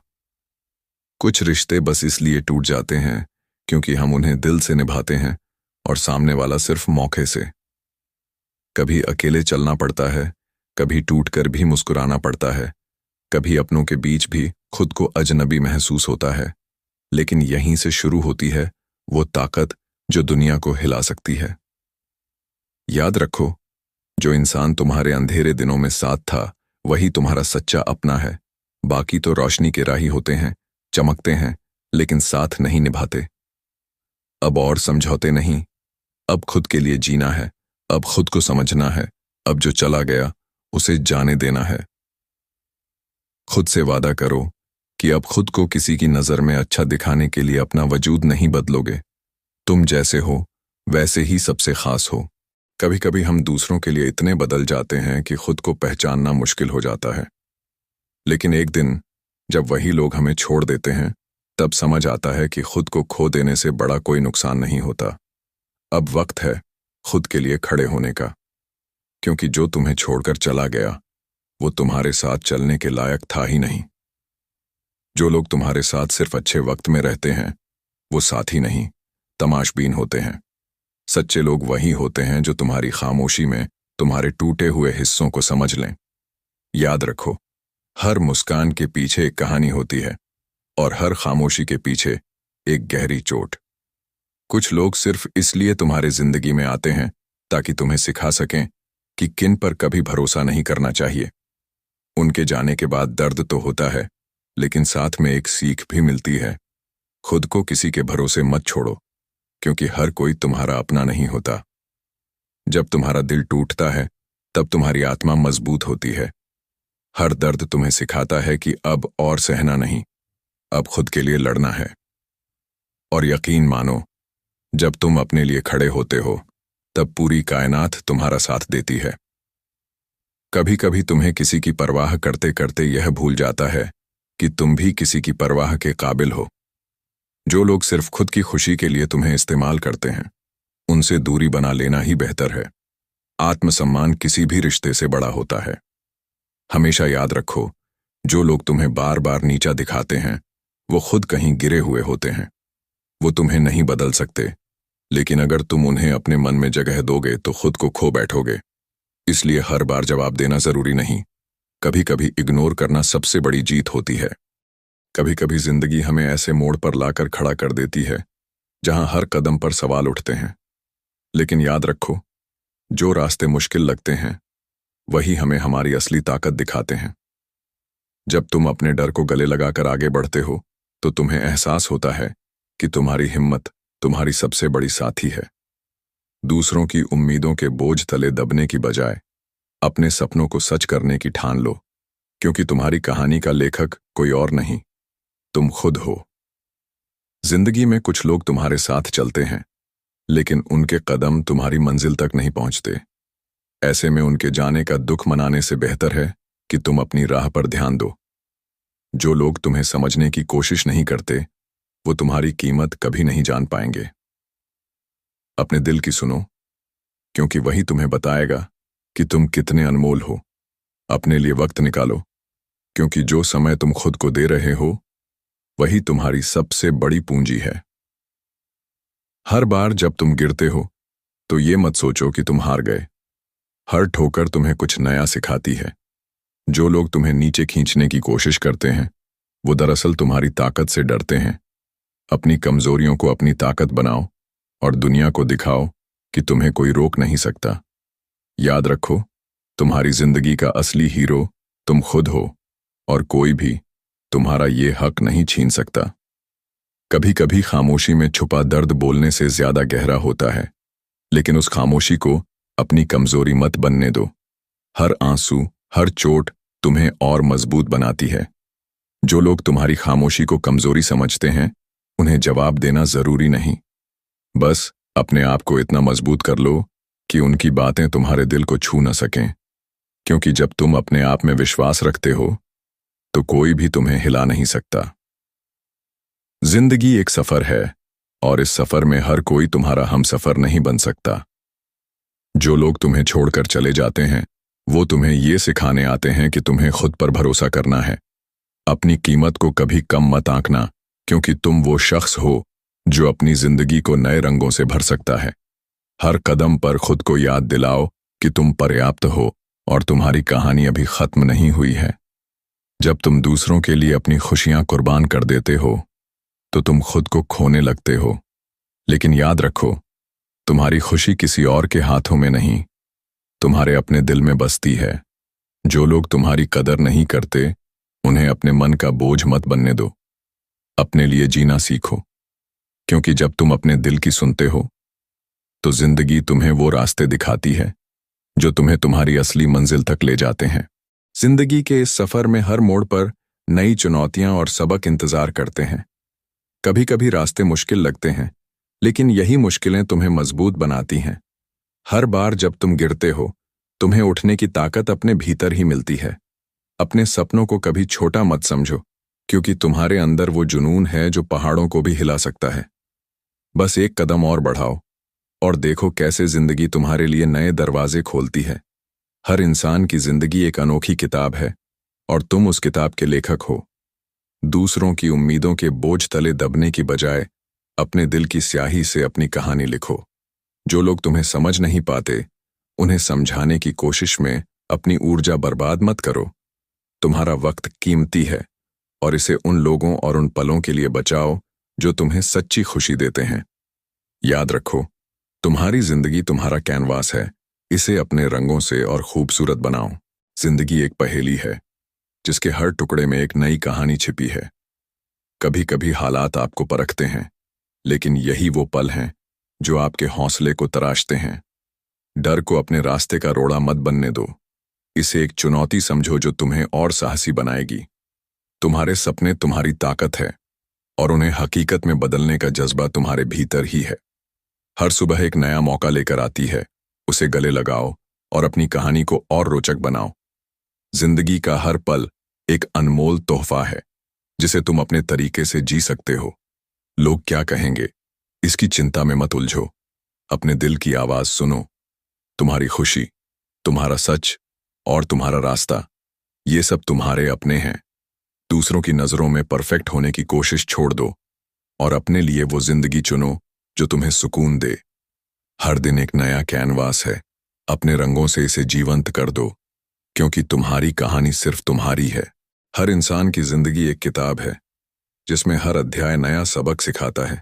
कुछ रिश्ते बस इसलिए टूट जाते हैं क्योंकि हम उन्हें दिल से निभाते हैं और सामने वाला सिर्फ मौके से। कभी अकेले चलना पड़ता है, कभी टूटकर भी मुस्कुराना पड़ता है, कभी अपनों के बीच भी खुद को अजनबी महसूस होता है। लेकिन यहीं से शुरू होती है वो ताकत जो दुनिया को हिला सकती है। याद रखो, जो इंसान तुम्हारे अंधेरे दिनों में साथ था वही तुम्हारा सच्चा अपना है। बाकी तो रोशनी के राही होते हैं, चमकते हैं, लेकिन साथ नहीं निभाते। अब और समझौते नहीं, अब खुद के लिए जीना है, अब खुद को समझना है। अब जो चला गया उसे जाने देना है। खुद से वादा करो कि अब खुद को किसी की नजर में अच्छा दिखाने के लिए अपना वजूद नहीं बदलोगे। तुम जैसे हो वैसे ही सबसे खास हो। कभी कभी हम दूसरों के लिए इतने बदल जाते हैं कि खुद को पहचानना मुश्किल हो जाता है। लेकिन एक दिन जब वही लोग हमें छोड़ देते हैं तब समझ आता है कि खुद को खो देने से बड़ा कोई नुकसान नहीं होता। अब वक्त है खुद के लिए खड़े होने का, क्योंकि जो तुम्हें छोड़कर चला गया वो तुम्हारे साथ चलने के लायक था ही नहीं। जो लोग तुम्हारे साथ सिर्फ अच्छे वक्त में रहते हैं वो साथी नहीं, तमाशबीन होते हैं। सच्चे लोग वही होते हैं जो तुम्हारी खामोशी में तुम्हारे टूटे हुए हिस्सों को समझ लें। याद रखो, हर मुस्कान के पीछे एक कहानी होती है और हर खामोशी के पीछे एक गहरी चोट। कुछ लोग सिर्फ इसलिए तुम्हारे जिंदगी में आते हैं ताकि तुम्हें सिखा सकें कि किन पर कभी भरोसा नहीं करना चाहिए। उनके जाने के बाद दर्द तो होता है, लेकिन साथ में एक सीख भी मिलती है। खुद को किसी के भरोसे मत छोड़ो, क्योंकि हर कोई तुम्हारा अपना नहीं होता। जब तुम्हारा दिल टूटता है तब तुम्हारी आत्मा मजबूत होती है। हर दर्द तुम्हें सिखाता है कि अब और सहना नहीं, अब खुद के लिए लड़ना है। और यकीन मानो, जब तुम अपने लिए खड़े होते हो तब पूरी कायनात तुम्हारा साथ देती है। कभी कभी तुम्हें किसी की परवाह करते करते यह भूल जाता है कि तुम भी किसी की परवाह के काबिल हो। जो लोग सिर्फ खुद की खुशी के लिए तुम्हें इस्तेमाल करते हैं उनसे दूरी बना लेना ही बेहतर है। आत्मसम्मान किसी भी रिश्ते से बड़ा होता है। हमेशा याद रखो, जो लोग तुम्हें बार बार नीचा दिखाते हैं वो खुद कहीं गिरे हुए होते हैं। वो तुम्हें नहीं बदल सकते, लेकिन अगर तुम उन्हें अपने मन में जगह दोगे तो खुद को खो बैठोगे। इसलिए हर बार जवाब देना जरूरी नहीं, कभी कभी इग्नोर करना सबसे बड़ी जीत होती है। कभी कभी जिंदगी हमें ऐसे मोड़ पर लाकर खड़ा कर देती है जहां हर कदम पर सवाल उठते हैं। लेकिन याद रखो, जो रास्ते मुश्किल लगते हैं वही हमें हमारी असली ताकत दिखाते हैं। जब तुम अपने डर को गले लगाकर आगे बढ़ते हो तो तुम्हें एहसास होता है कि तुम्हारी हिम्मत तुम्हारी सबसे बड़ी साथी है। दूसरों की उम्मीदों के बोझ तले दबने की बजाय अपने सपनों को सच करने की ठान लो, क्योंकि तुम्हारी कहानी का लेखक कोई और नहीं, तुम खुद हो। जिंदगी में कुछ लोग तुम्हारे साथ चलते हैं, लेकिन उनके कदम तुम्हारी मंजिल तक नहीं पहुंचते। ऐसे में उनके जाने का दुख मनाने से बेहतर है कि तुम अपनी राह पर ध्यान दो। जो लोग तुम्हें समझने की कोशिश नहीं करते, वो तुम्हारी कीमत कभी नहीं जान पाएंगे। अपने दिल की सुनो, क्योंकि वही तुम्हें बताएगा कि तुम कितने अनमोल हो। अपने लिए वक्त निकालो, क्योंकि जो समय तुम खुद को दे रहे हो, वही तुम्हारी सबसे बड़ी पूंजी है। हर बार जब तुम गिरते हो, तो ये मत सोचो कि तुम हार गए। हर ठोकर तुम्हें कुछ नया सिखाती है। जो लोग तुम्हें नीचे खींचने की कोशिश करते हैं, वो दरअसल तुम्हारी ताकत से डरते हैं। अपनी कमजोरियों को अपनी ताकत बनाओ और दुनिया को दिखाओ कि तुम्हें कोई रोक नहीं सकता। याद रखो, तुम्हारी जिंदगी का असली हीरो तुम खुद हो, और कोई भी तुम्हारा ये हक नहीं छीन सकता। कभी कभी खामोशी में छुपा दर्द बोलने से ज्यादा गहरा होता है, लेकिन उस खामोशी को अपनी कमजोरी मत बनने दो। हर आंसू, हर चोट तुम्हें और मजबूत बनाती है। जो लोग तुम्हारी खामोशी को कमजोरी समझते हैं, उन्हें जवाब देना जरूरी नहीं। बस अपने आप को इतना मजबूत कर लो कि उनकी बातें तुम्हारे दिल को छू न सकें, क्योंकि जब तुम अपने आप में विश्वास रखते हो, तो कोई भी तुम्हें हिला नहीं सकता। जिंदगी एक सफर है, और इस सफर में हर कोई तुम्हारा हमसफर नहीं बन सकता। जो लोग तुम्हें छोड़कर चले जाते हैं, वो तुम्हें ये सिखाने आते हैं कि तुम्हें खुद पर भरोसा करना है। अपनी कीमत को कभी कम मत आंकना, क्योंकि तुम वो शख्स हो जो अपनी जिंदगी को नए रंगों से भर सकता है। हर कदम पर खुद को याद दिलाओ कि तुम पर्याप्त हो और तुम्हारी कहानी अभी खत्म नहीं हुई है। जब तुम दूसरों के लिए अपनी खुशियां कुर्बान कर देते हो, तो तुम खुद को खोने लगते हो। लेकिन याद रखो, तुम्हारी खुशी किसी और के हाथों में नहीं, तुम्हारे अपने दिल में बसती है। जो लोग तुम्हारी कदर नहीं करते, उन्हें अपने मन का बोझ मत बनने दो। अपने लिए जीना सीखो, क्योंकि जब तुम अपने दिल की सुनते हो, तो जिंदगी तुम्हें वो रास्ते दिखाती है जो तुम्हें तुम्हारी असली मंजिल तक ले जाते हैं। जिंदगी के इस सफर में हर मोड़ पर नई चुनौतियां और सबक इंतजार करते हैं। कभी कभी रास्ते मुश्किल लगते हैं, लेकिन यही मुश्किलें तुम्हें मजबूत बनाती हैं। हर बार जब तुम गिरते हो, तुम्हें उठने की ताकत अपने भीतर ही मिलती है। अपने सपनों को कभी छोटा मत समझो, क्योंकि तुम्हारे अंदर वो जुनून है जो पहाड़ों को भी हिला सकता है। बस एक कदम और बढ़ाओ, और देखो कैसे जिंदगी तुम्हारे लिए नए दरवाजे खोलती है। हर इंसान की जिंदगी एक अनोखी किताब है, और तुम उस किताब के लेखक हो। दूसरों की उम्मीदों के बोझ तले दबने की बजाय अपने दिल की स्याही से अपनी कहानी लिखो। जो लोग तुम्हें समझ नहीं पाते, उन्हें समझाने की कोशिश में अपनी ऊर्जा बर्बाद मत करो। तुम्हारा वक्त कीमती है, और इसे उन लोगों और उन पलों के लिए बचाओ जो तुम्हें सच्ची खुशी देते हैं। याद रखो, तुम्हारी जिंदगी तुम्हारा कैनवास है, इसे अपने रंगों से और खूबसूरत बनाओ। जिंदगी एक पहेली है, जिसके हर टुकड़े में एक नई कहानी छिपी है। कभी कभी हालात आपको परखते हैं, लेकिन यही वो पल हैं जो आपके हौसले को तराशते हैं। डर को अपने रास्ते का रोड़ा मत बनने दो। इसे एक चुनौती समझो जो तुम्हें और साहसी बनाएगी। तुम्हारे सपने तुम्हारी ताकत है, और उन्हें हकीकत में बदलने का जज्बा तुम्हारे भीतर ही है। हर सुबह एक नया मौका लेकर आती है, उसे गले लगाओ और अपनी कहानी को और रोचक बनाओ। जिंदगी का हर पल एक अनमोल तोहफा है, जिसे तुम अपने तरीके से जी सकते हो। लोग क्या कहेंगे, इसकी चिंता में मत उलझो। अपने दिल की आवाज सुनो। तुम्हारी खुशी, तुम्हारा सच और तुम्हारा रास्ता, ये सब तुम्हारे अपने हैं। दूसरों की नजरों में परफेक्ट होने की कोशिश छोड़ दो, और अपने लिए वो जिंदगी चुनो जो तुम्हें सुकून दे। हर दिन एक नया कैनवास है, अपने रंगों से इसे जीवंत कर दो, क्योंकि तुम्हारी कहानी सिर्फ तुम्हारी है। हर इंसान की जिंदगी एक किताब है, जिसमें हर अध्याय नया सबक सिखाता है।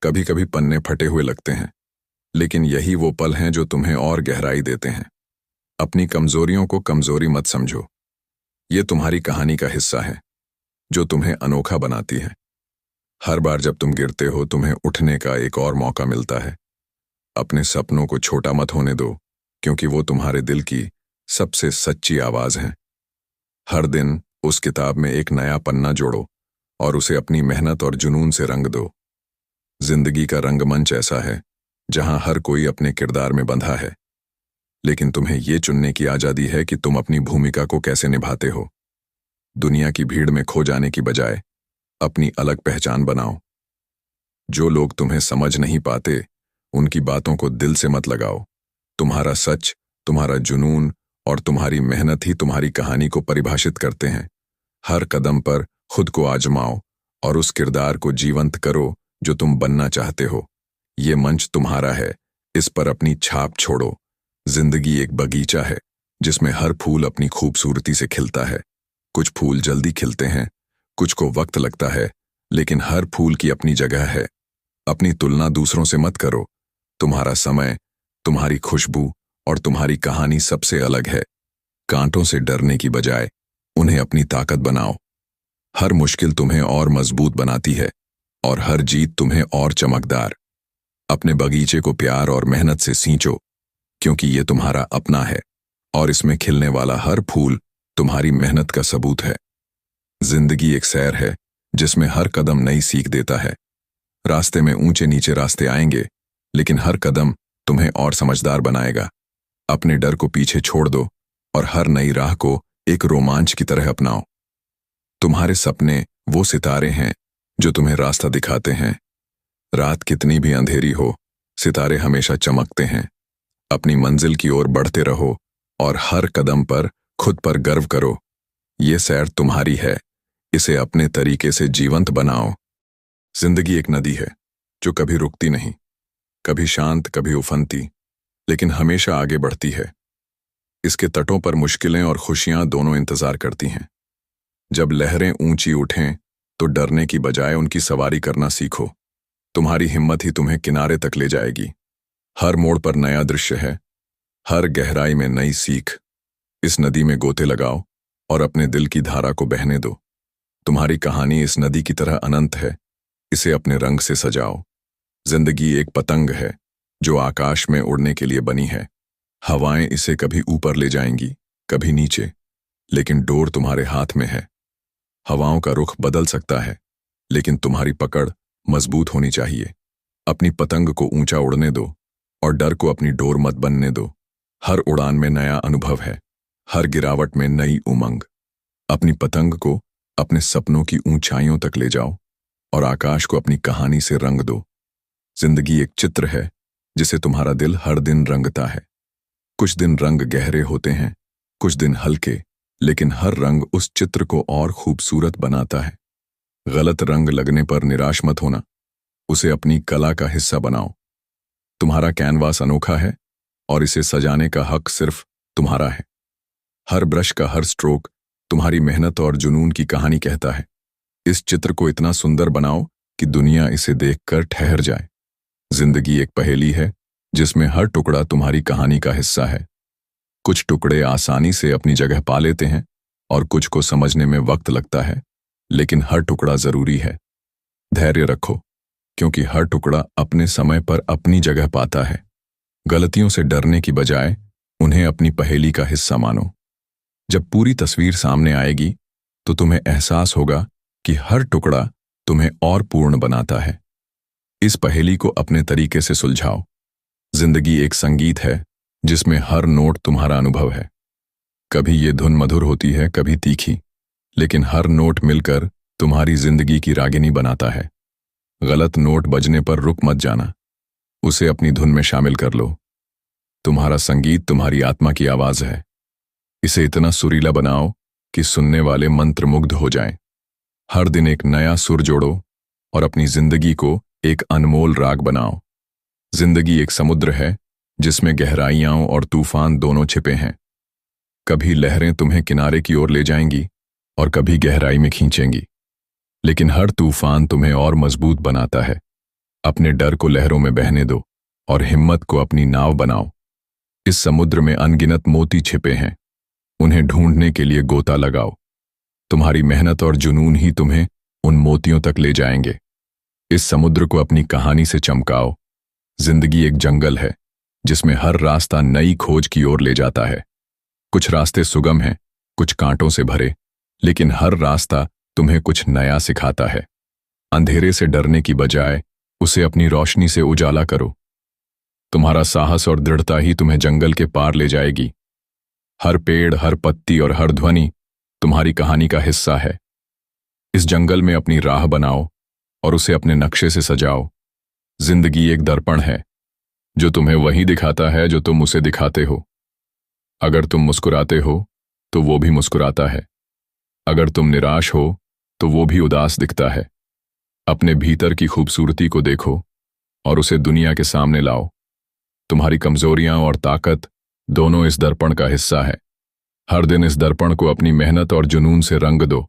कभी कभी पन्ने फटे हुए लगते हैं, लेकिन यही वो पल हैं जो तुम्हें और गहराई देते हैं। अपनी कमजोरियों को कमजोरी मत समझो, ये तुम्हारी कहानी का हिस्सा है जो तुम्हें अनोखा बनाती है। हर बार जब तुम गिरते हो, तुम्हें उठने का एक और मौका मिलता है। अपने सपनों को छोटा मत होने दो, क्योंकि वो तुम्हारे दिल की सबसे सच्ची आवाज हैं। हर दिन उस किताब में एक नया पन्ना जोड़ो और उसे अपनी मेहनत और जुनून से रंग दो। जिंदगी का रंगमंच ऐसा है जहां हर कोई अपने किरदार में बंधा है, लेकिन तुम्हें यह चुनने की आजादी है कि तुम अपनी भूमिका को कैसे निभाते हो। दुनिया की भीड़ में खो जाने की बजाय अपनी अलग पहचान बनाओ। जो लोग तुम्हें समझ नहीं पाते, उनकी बातों को दिल से मत लगाओ। तुम्हारा सच, तुम्हारा जुनून और तुम्हारी मेहनत ही तुम्हारी कहानी को परिभाषित करते हैं। हर कदम पर खुद को आजमाओ और उस किरदार को जीवंत करो जो तुम बनना चाहते हो। ये मंच तुम्हारा है, इस पर अपनी छाप छोड़ो। जिंदगी एक बगीचा है जिसमें हर फूल अपनी खूबसूरती से खिलता है। कुछ फूल जल्दी खिलते हैं, कुछ को वक्त लगता है, लेकिन हर फूल की अपनी जगह है। अपनी तुलना दूसरों से मत करो। तुम्हारा समय, तुम्हारी खुशबू और तुम्हारी कहानी सबसे अलग है। कांटों से डरने की बजाय उन्हें अपनी ताकत बनाओ। हर मुश्किल तुम्हें और मजबूत बनाती है और हर जीत तुम्हें और चमकदार। अपने बगीचे को प्यार और मेहनत से सींचो, क्योंकि ये तुम्हारा अपना है और इसमें खिलने वाला हर फूल तुम्हारी मेहनत का सबूत है। जिंदगी एक सैर है जिसमें हर कदम नई सीख देता है। रास्ते में ऊंचे नीचे रास्ते आएंगे, लेकिन हर कदम तुम्हें और समझदार बनाएगा। अपने डर को पीछे छोड़ दो और हर नई राह को एक रोमांच की तरह अपनाओ। तुम्हारे सपने वो सितारे हैं जो तुम्हें रास्ता दिखाते हैं। रात कितनी भी अंधेरी हो, सितारे हमेशा चमकते हैं। अपनी मंजिल की ओर बढ़ते रहो और हर कदम पर खुद पर गर्व करो। ये सैर तुम्हारी है, इसे अपने तरीके से जीवंत बनाओ। जिंदगी एक नदी है जो कभी रुकती नहीं, कभी शांत कभी उफनती, लेकिन हमेशा आगे बढ़ती है। इसके तटों पर मुश्किलें और खुशियां दोनों इंतजार करती हैं। जब लहरें ऊंची उठें तो डरने की बजाय उनकी सवारी करना सीखो। तुम्हारी हिम्मत ही तुम्हें किनारे तक ले जाएगी। हर मोड़ पर नया दृश्य है, हर गहराई में नई सीख। इस नदी में गोते लगाओ और अपने दिल की धारा को बहने दो। तुम्हारी कहानी इस नदी की तरह अनंत है, इसे अपने रंग से सजाओ। जिंदगी एक पतंग है जो आकाश में उड़ने के लिए बनी है। हवाएं इसे कभी ऊपर ले जाएंगी, कभी नीचे, लेकिन डोर तुम्हारे हाथ में है। हवाओं का रुख बदल सकता है, लेकिन तुम्हारी पकड़ मजबूत होनी चाहिए। अपनी पतंग को ऊंचा उड़ने दो और डर को अपनी डोर मत बनने दो। हर उड़ान में नया अनुभव है, हर गिरावट में नई उमंग। अपनी पतंग को अपने सपनों की ऊंचाइयों तक ले जाओ और आकाश को अपनी कहानी से रंग दो। जिंदगी एक चित्र है जिसे तुम्हारा दिल हर दिन रंगता है। कुछ दिन रंग गहरे होते हैं, कुछ दिन हल्के, लेकिन हर रंग उस चित्र को और खूबसूरत बनाता है। गलत रंग लगने पर निराश मत होना, उसे अपनी कला का हिस्सा बनाओ। तुम्हारा कैनवास अनोखा है और इसे सजाने का हक सिर्फ तुम्हारा है। हर ब्रश का हर स्ट्रोक तुम्हारी मेहनत और जुनून की कहानी कहता है। इस चित्र को इतना सुंदर बनाओ कि दुनिया इसे देखकर ठहर जाए। जिंदगी एक पहेली है जिसमें हर टुकड़ा तुम्हारी कहानी का हिस्सा है। कुछ टुकड़े आसानी से अपनी जगह पा लेते हैं और कुछ को समझने में वक्त लगता है, लेकिन हर टुकड़ा जरूरी है। धैर्य रखो, क्योंकि हर टुकड़ा अपने समय पर अपनी जगह पाता है। गलतियों से डरने की बजाय उन्हें अपनी पहेली का हिस्सा मानो। जब पूरी तस्वीर सामने आएगी तो तुम्हें एहसास होगा कि हर टुकड़ा तुम्हें और पूर्ण बनाता है। इस पहेली को अपने तरीके से सुलझाओ। जिंदगी एक संगीत है जिसमें हर नोट तुम्हारा अनुभव है। कभी ये धुन मधुर होती है, कभी तीखी, लेकिन हर नोट मिलकर तुम्हारी जिंदगी की रागिनी बनाता है। गलत नोट बजने पर रुक मत जाना, उसे अपनी धुन में शामिल कर लो। तुम्हारा संगीत तुम्हारी आत्मा की आवाज है। इसे इतना सुरीला बनाओ कि सुनने वाले मंत्रमुग्ध हो जाएं। हर दिन एक नया सुर जोड़ो और अपनी जिंदगी को एक अनमोल राग बनाओ। जिंदगी एक समुद्र है जिसमें गहराइयां और तूफान दोनों छिपे हैं। कभी लहरें तुम्हें किनारे की ओर ले जाएंगी और कभी गहराई में खींचेंगी, लेकिन हर तूफान तुम्हें और मजबूत बनाता है। अपने डर को लहरों में बहने दो और हिम्मत को अपनी नाव बनाओ। इस समुद्र में अनगिनत मोती छिपे हैं, उन्हें ढूंढने के लिए गोता लगाओ। तुम्हारी मेहनत और जुनून ही तुम्हें उन मोतियों तक ले जाएंगे। इस समुद्र को अपनी कहानी से चमकाओ। जिंदगी एक जंगल है जिसमें हर रास्ता नई खोज की ओर ले जाता है। कुछ रास्ते सुगम हैं, कुछ कांटों से भरे, लेकिन हर रास्ता तुम्हें कुछ नया सिखाता है। अंधेरे से डरने की बजाय उसे अपनी रोशनी से उजाला करो। तुम्हारा साहस और दृढ़ता ही तुम्हें जंगल के पार ले जाएगी। हर पेड़, हर पत्ती और हर ध्वनि तुम्हारी कहानी का हिस्सा है। इस जंगल में अपनी राह बनाओ और उसे अपने नक्शे से सजाओ। जिंदगी एक दर्पण है जो तुम्हें वही दिखाता है जो तुम उसे दिखाते हो। अगर तुम मुस्कुराते हो तो वो भी मुस्कुराता है। अगर तुम निराश हो तो वो भी उदास दिखता है। अपने भीतर की खूबसूरती को देखो और उसे दुनिया के सामने लाओ। तुम्हारी कमजोरियां और ताकत दोनों इस दर्पण का हिस्सा है। हर दिन इस दर्पण को अपनी मेहनत और जुनून से रंग दो।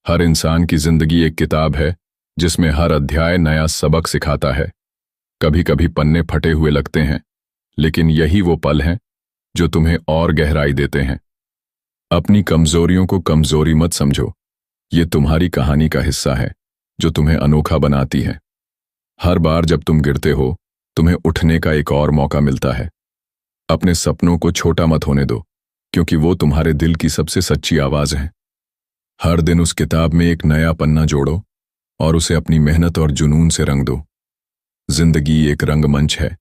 हर इंसान की जिंदगी एक किताब है जिसमें हर अध्याय नया सबक सिखाता है। कभी कभी पन्ने फटे हुए लगते हैं, लेकिन यही वो पल हैं जो तुम्हें और गहराई देते हैं। अपनी कमजोरियों को कमजोरी मत समझो। ये तुम्हारी कहानी का हिस्सा है जो तुम्हें अनोखा बनाती है। हर बार जब तुम गिरते हो, तुम्हें उठने का एक और मौका मिलता है। अपने सपनों को छोटा मत होने दो, क्योंकि वो तुम्हारे दिल की सबसे सच्ची आवाज है। हर दिन उस किताब में एक नया पन्ना जोड़ो और उसे अपनी मेहनत और जुनून से रंग दो। जिंदगी एक रंगमंच है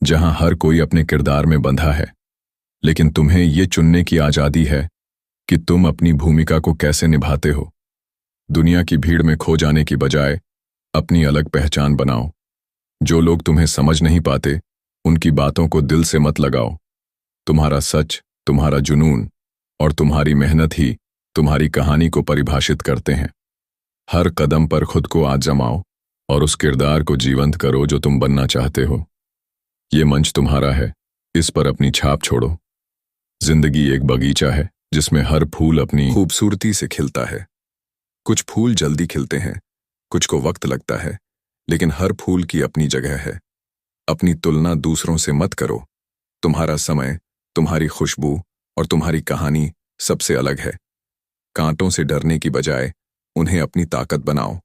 जहां हर कोई अपने किरदार में बंधा है, लेकिन तुम्हें ये चुनने की आजादी है कि तुम अपनी भूमिका को कैसे निभाते हो। दुनिया की भीड़ में खो जाने की बजाय अपनी अलग पहचान बनाओ। जो लोग तुम्हें समझ नहीं पाते, उनकी बातों को दिल से मत लगाओ। तुम्हारा सच, तुम्हारा जुनून और तुम्हारी मेहनत ही तुम्हारी कहानी को परिभाषित करते हैं। हर कदम पर खुद को आजमाओ और उस किरदार को जीवंत करो जो तुम बनना चाहते हो। ये मंच तुम्हारा है, इस पर अपनी छाप छोड़ो। जिंदगी एक बगीचा है जिसमें हर फूल अपनी खूबसूरती से खिलता है। कुछ फूल जल्दी खिलते हैं, कुछ को वक्त लगता है, लेकिन हर फूल की अपनी जगह है। अपनी तुलना दूसरों से मत करो। तुम्हारा समय, तुम्हारी खुशबू और तुम्हारी कहानी सबसे अलग है। कांटों से डरने की बजाय उन्हें अपनी ताकत बनाओ।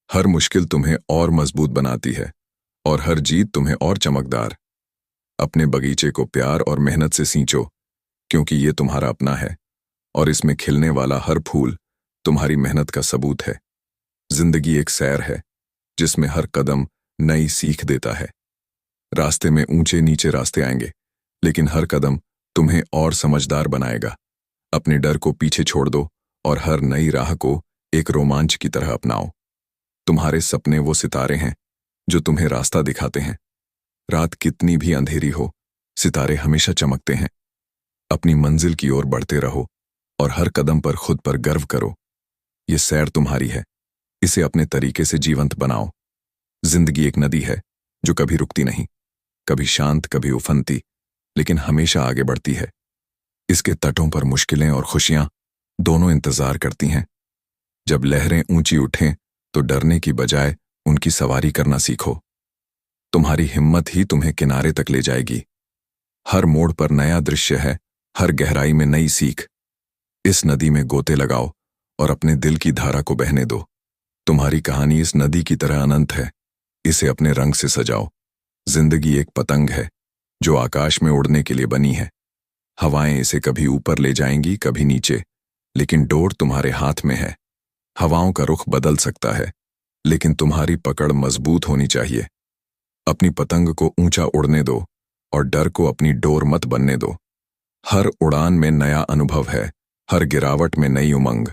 हर मुश्किल तुम्हें और मजबूत बनाती है और हर जीत तुम्हें और चमकदार। अपने बगीचे को प्यार और मेहनत से सींचो, क्योंकि ये तुम्हारा अपना है और इसमें खिलने वाला हर फूल तुम्हारी मेहनत का सबूत है। जिंदगी एक सैर है जिसमें हर कदम नई सीख देता है। रास्ते में ऊंचे नीचे रास्ते आएंगे, लेकिन हर कदम तुम्हें और समझदार बनाएगा। अपने डर को पीछे छोड़ दो और हर नई राह को एक रोमांच की तरह अपनाओ। तुम्हारे सपने वो सितारे हैं जो तुम्हें रास्ता दिखाते हैं। रात कितनी भी अंधेरी हो, सितारे हमेशा चमकते हैं। अपनी मंजिल की ओर बढ़ते रहो और हर कदम पर खुद पर गर्व करो। ये सैर तुम्हारी है, इसे अपने तरीके से जीवंत बनाओ। जिंदगी एक नदी है जो कभी रुकती नहीं, कभी शांत, कभी उफनती, लेकिन हमेशा आगे बढ़ती है। इसके तटों पर मुश्किलें और खुशियां दोनों इंतजार करती हैं। जब लहरें ऊंची उठें तो डरने की बजाय उनकी सवारी करना सीखो। तुम्हारी हिम्मत ही तुम्हें किनारे तक ले जाएगी। हर मोड़ पर नया दृश्य है, हर गहराई में नई सीख। इस नदी में गोते लगाओ और अपने दिल की धारा को बहने दो। तुम्हारी कहानी इस नदी की तरह अनंत है, इसे अपने रंग से सजाओ। जिंदगी एक पतंग है जो आकाश में उड़ने के लिए बनी है। हवाएं इसे कभी ऊपर ले जाएंगी, कभी नीचे, लेकिन डोर तुम्हारे हाथ में है। हवाओं का रुख बदल सकता है, लेकिन तुम्हारी पकड़ मजबूत होनी चाहिए। अपनी पतंग को ऊंचा उड़ने दो और डर को अपनी डोर मत बनने दो। हर उड़ान में नया अनुभव है, हर गिरावट में नई उमंग।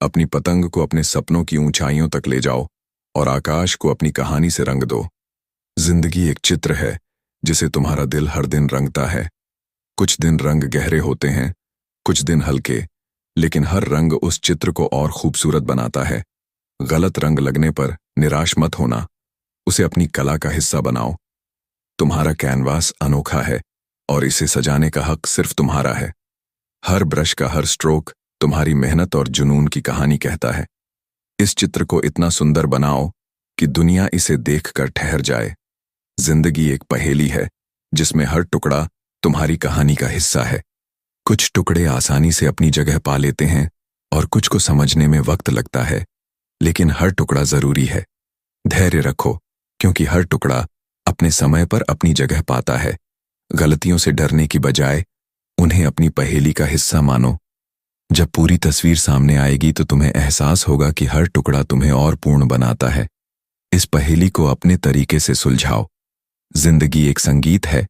अपनी पतंग को अपने सपनों की ऊंचाइयों तक ले जाओ और आकाश को अपनी कहानी से रंग दो। जिंदगी एक चित्र है जिसे तुम्हारा दिल हर दिन रंगता है। कुछ दिन रंग गहरे होते हैं, कुछ दिन हल्के, लेकिन हर रंग उस चित्र को और खूबसूरत बनाता है। गलत रंग लगने पर निराश मत होना, उसे अपनी कला का हिस्सा बनाओ। तुम्हारा कैनवास अनोखा है और इसे सजाने का हक सिर्फ तुम्हारा है। हर ब्रश का हर स्ट्रोक तुम्हारी मेहनत और जुनून की कहानी कहता है। इस चित्र को इतना सुंदर बनाओ कि दुनिया इसे देखकर ठहर जाए। जिंदगी एक पहेली है जिसमें हर टुकड़ा तुम्हारी कहानी का हिस्सा है। कुछ टुकड़े आसानी से अपनी जगह पा लेते हैं और कुछ को समझने में वक्त लगता है, लेकिन हर टुकड़ा जरूरी है। धैर्य रखो, क्योंकि हर टुकड़ा अपने समय पर अपनी जगह पाता है। गलतियों से डरने की बजाय उन्हें अपनी पहेली का हिस्सा मानो। जब पूरी तस्वीर सामने आएगी तो तुम्हें एहसास होगा कि हर टुकड़ा तुम्हें और पूर्ण बनाता है। इस पहेली को अपने तरीके से सुलझाओ। जिंदगी एक संगीत है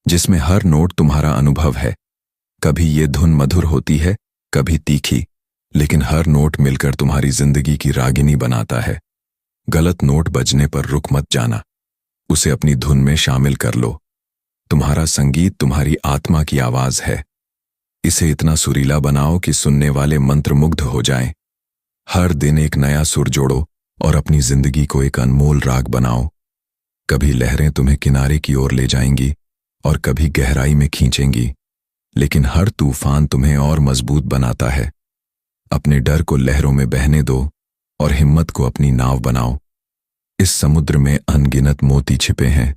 जिसमें हर नोट तुम्हारा अनुभव है। कभी ये धुन मधुर होती है, कभी तीखी, लेकिन हर नोट मिलकर तुम्हारी जिंदगी की रागिनी बनाता है। गलत नोट बजने पर रुक मत जाना, उसे अपनी धुन में शामिल कर लो। तुम्हारा संगीत तुम्हारी आत्मा की आवाज है। इसे इतना सुरीला बनाओ कि सुनने वाले मंत्रमुग्ध हो जाएं। हर दिन एक नया सुर जोड़ो और अपनी जिंदगी को एक अनमोल राग बनाओ। कभी लहरें तुम्हें किनारे की ओर ले जाएंगी और कभी गहराई में खींचेंगी, लेकिन हर तूफान तुम्हें और मजबूत बनाता है। अपने डर को लहरों में बहने दो और हिम्मत को अपनी नाव बनाओ। इस समुद्र में अनगिनत मोती छिपे हैं,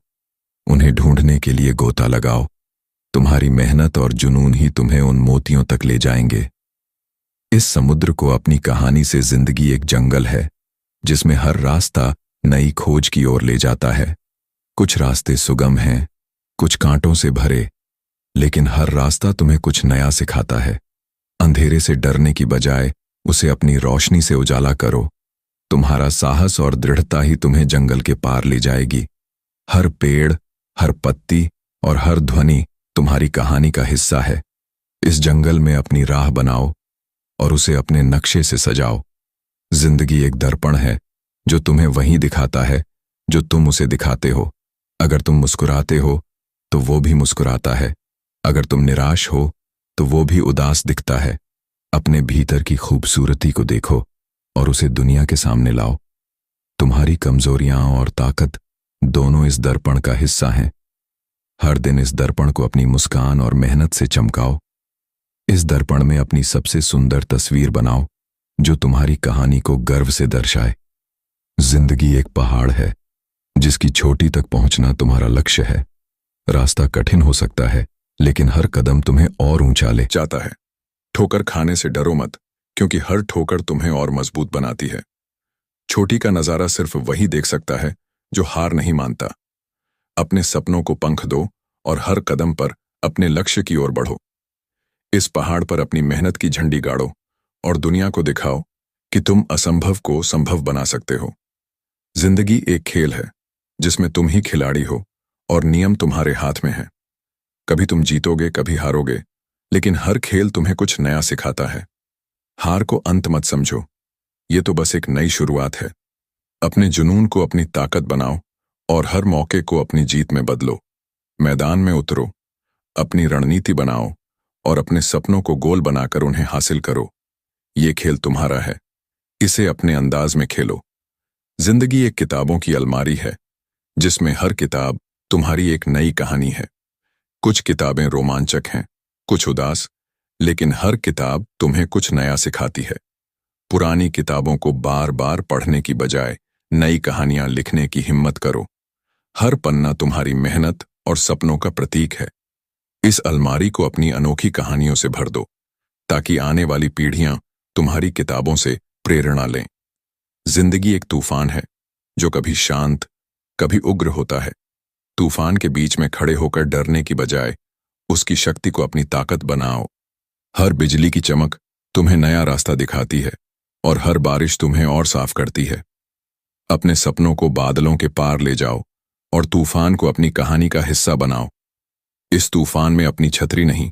उन्हें ढूंढने के लिए गोता लगाओ। तुम्हारी मेहनत और जुनून ही तुम्हें उन मोतियों तक ले जाएंगे। इस समुद्र को अपनी कहानी से जिंदगी एक जंगल है जिसमें हर रास्ता नई खोज की ओर ले जाता है। कुछ रास्ते सुगम हैं, कुछ कांटों से भरे, लेकिन हर रास्ता तुम्हें कुछ नया सिखाता है। अंधेरे से डरने की बजाय उसे अपनी रोशनी से उजाला करो। तुम्हारा साहस और दृढ़ता ही तुम्हें जंगल के पार ले जाएगी। हर पेड़, हर पत्ती और हर ध्वनि तुम्हारी कहानी का हिस्सा है। इस जंगल में अपनी राह बनाओ और उसे अपने नक्शे से सजाओ। जिंदगी एक दर्पण है जो तुम्हें वहीं दिखाता है जो तुम उसे दिखाते हो। अगर तुम मुस्कुराते हो तो वो भी मुस्कुराता है, अगर तुम निराश हो तो वो भी उदास दिखता है। अपने भीतर की खूबसूरती को देखो और उसे दुनिया के सामने लाओ। तुम्हारी कमजोरियां और ताकत दोनों इस दर्पण का हिस्सा हैं। हर दिन इस दर्पण को अपनी मुस्कान और मेहनत से चमकाओ। इस दर्पण में अपनी सबसे सुंदर तस्वीर बनाओ जो तुम्हारी कहानी को गर्व से दर्शाए। जिंदगी एक पहाड़ है जिसकी चोटी तक पहुंचना तुम्हारा लक्ष्य है। रास्ता कठिन हो सकता है, लेकिन हर कदम तुम्हें और ऊंचा ले जाता है। ठोकर खाने से डरो मत, क्योंकि हर ठोकर तुम्हें और मजबूत बनाती है। चोटी का नजारा सिर्फ वही देख सकता है जो हार नहीं मानता। अपने सपनों को पंख दो और हर कदम पर अपने लक्ष्य की ओर बढ़ो। इस पहाड़ पर अपनी मेहनत की झंडी गाड़ो और दुनिया को दिखाओ कि तुम असंभव को संभव बना सकते हो। जिंदगी एक खेल है जिसमें तुम ही खिलाड़ी हो और नियम तुम्हारे हाथ में है। कभी तुम जीतोगे, कभी हारोगे, लेकिन हर खेल तुम्हें कुछ नया सिखाता है। हार को अंत मत समझो, ये तो बस एक नई शुरुआत है। अपने जुनून को अपनी ताकत बनाओ और हर मौके को अपनी जीत में बदलो। मैदान में उतरो, अपनी रणनीति बनाओ और अपने सपनों को गोल बनाकर उन्हें हासिल करो। ये खेल तुम्हारा है, इसे अपने अंदाज में खेलो। जिंदगी एक किताबों की अलमारी है जिसमें हर किताब तुम्हारी एक नई कहानी है। कुछ किताबें रोमांचक हैं, कुछ उदास, लेकिन हर किताब तुम्हें कुछ नया सिखाती है। पुरानी किताबों को बार बार पढ़ने की बजाय नई कहानियां लिखने की हिम्मत करो। हर पन्ना तुम्हारी मेहनत और सपनों का प्रतीक है। इस अलमारी को अपनी अनोखी कहानियों से भर दो ताकि आने वाली पीढ़ियां तुम्हारी किताबों से प्रेरणा लें। जिंदगी एक तूफान है जो कभी शांत, कभी उग्र होता है। तूफान के बीच में खड़े होकर डरने की बजाय उसकी शक्ति को अपनी ताकत बनाओ। हर बिजली की चमक तुम्हें नया रास्ता दिखाती है और हर बारिश तुम्हें और साफ करती है। अपने सपनों को बादलों के पार ले जाओ और तूफान को अपनी कहानी का हिस्सा बनाओ। इस तूफान में अपनी छतरी नहीं,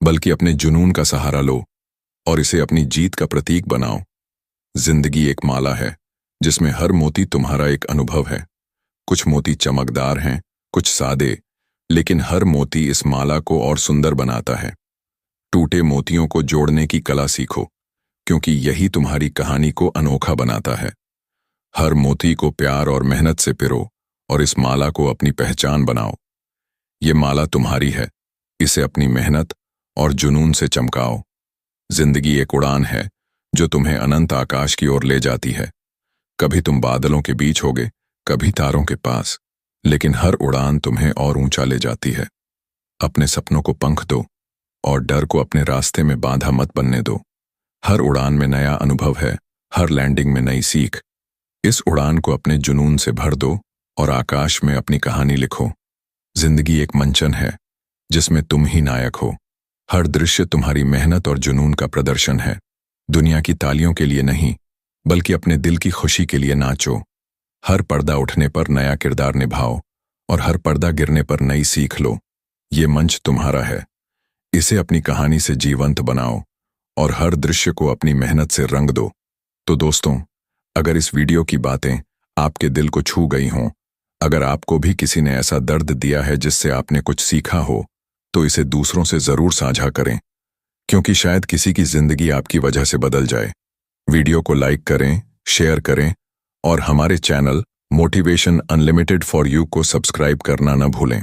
बल्कि अपने जुनून का सहारा लो और इसे अपनी जीत का प्रतीक बनाओ। जिंदगी एक माला है जिसमें हर मोती तुम्हारा एक अनुभव है। कुछ मोती चमकदार हैं, कुछ सादे, लेकिन हर मोती इस माला को और सुंदर बनाता है। टूटे मोतियों को जोड़ने की कला सीखो, क्योंकि यही तुम्हारी कहानी को अनोखा बनाता है। हर मोती को प्यार और मेहनत से पिरो और इस माला को अपनी पहचान बनाओ। ये माला तुम्हारी है, इसे अपनी मेहनत और जुनून से चमकाओ। जिंदगी एक उड़ान है जो तुम्हें अनंत आकाश की ओर ले जाती है। कभी तुम बादलों के बीच होगे, कभी तारों के पास, लेकिन हर उड़ान तुम्हें और ऊंचा ले जाती है। अपने सपनों को पंख दो और डर को अपने रास्ते में बाधा मत बनने दो। हर उड़ान में नया अनुभव है, हर लैंडिंग में नई सीख। इस उड़ान को अपने जुनून से भर दो और आकाश में अपनी कहानी लिखो। जिंदगी एक मंचन है जिसमें तुम ही नायक हो। हर दृश्य तुम्हारी मेहनत और जुनून का प्रदर्शन है। दुनिया की तालियों के लिए नहीं, बल्कि अपने दिल की खुशी के लिए नाचो। हर पर्दा उठने पर नया किरदार निभाओ और हर पर्दा गिरने पर नई सीख लो। ये मंच तुम्हारा है, इसे अपनी कहानी से जीवंत बनाओ और हर दृश्य को अपनी मेहनत से रंग दो। तो दोस्तों, अगर इस वीडियो की बातें आपके दिल को छू गई हों, अगर आपको भी किसी ने ऐसा दर्द दिया है जिससे आपने कुछ सीखा हो, तो इसे दूसरों से जरूर साझा करें, क्योंकि शायद किसी की जिंदगी आपकी वजह से बदल जाए। वीडियो को लाइक करें, शेयर करें और हमारे channel motivation unlimited for you को सब्सक्राइब करना न भूलें।